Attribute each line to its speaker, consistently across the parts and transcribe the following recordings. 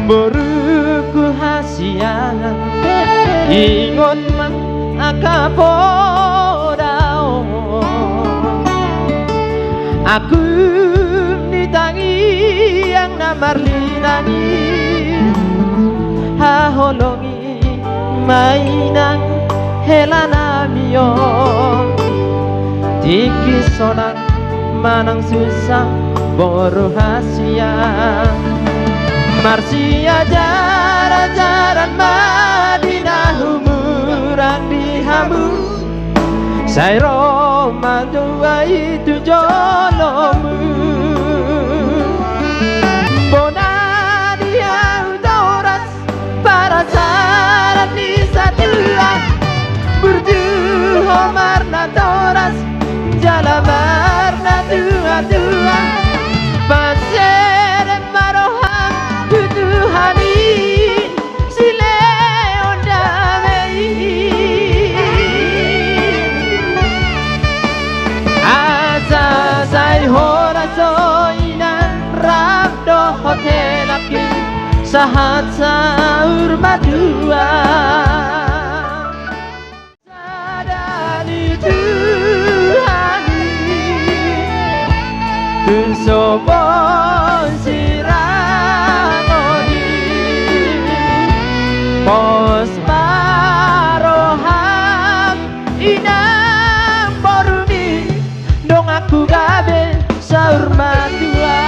Speaker 1: Boruku hasian ingon man akapodao aku ditangi yang namarlinani haholongi mainang helanamio tikisonang manang susah boru hasian Marsia jaran-jaran Madinah umurang dihamu Sairo madua itu jolomu Bona dia utoras para saran di satua Burju homarna toras jalamarna tua-tua Pasere maroham tutuhani sile ondamei Asa sai hora soinan rabdo hotelaki sahat saur madua Sadani tuhani Sobon sirangoni Pos maroham inang boruni Dong aku gabe saur madua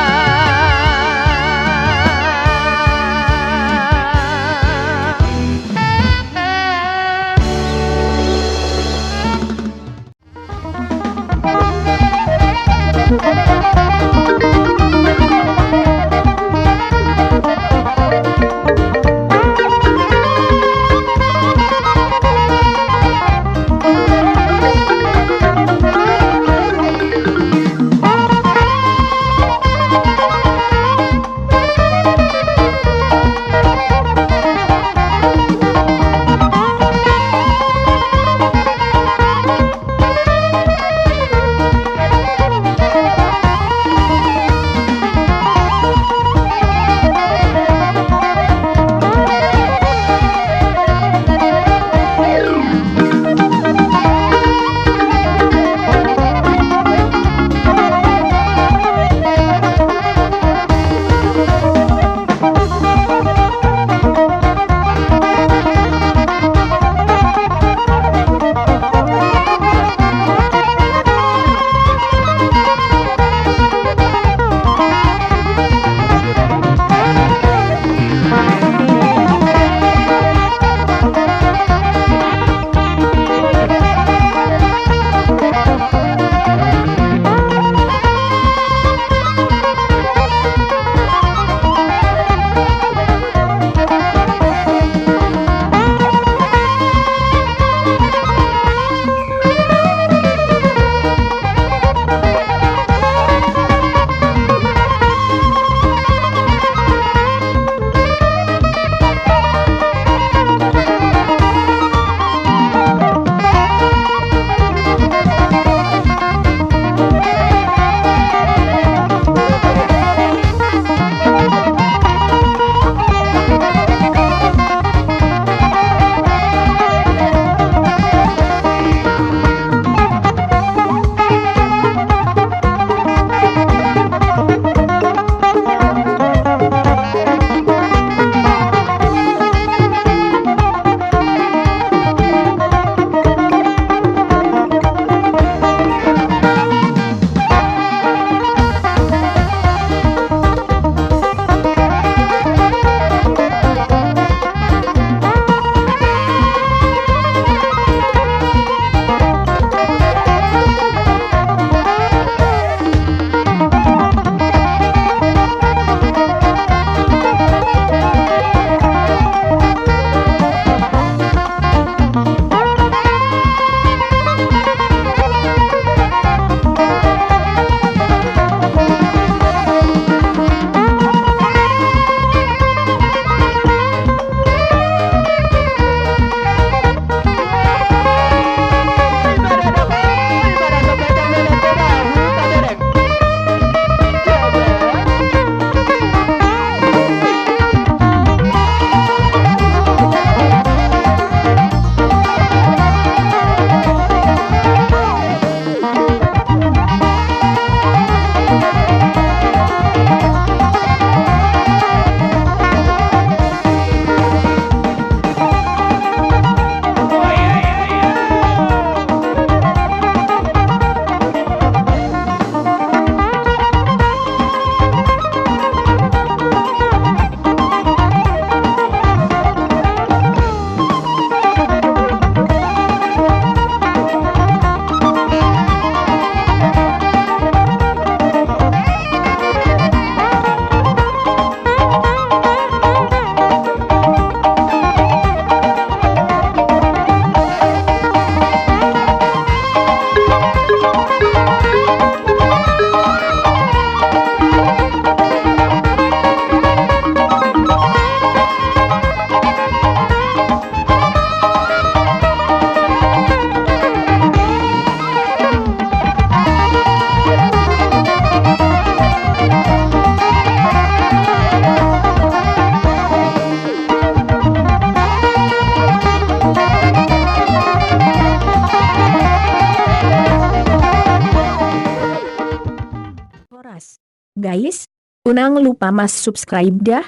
Speaker 2: Guys, unang lupa mas subscribe dah.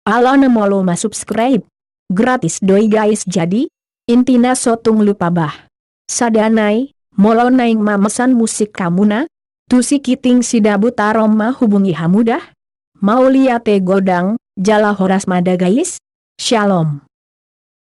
Speaker 2: Alona molo mas subscribe. Gratis doi guys, jadi intina sotung lupa bah. Sadanai, molo naing mamesan musik kamuna. Tusi kiting sidabu taroma hubungi hamudah. Mau liate godang, jala horas mada guys. Shalom.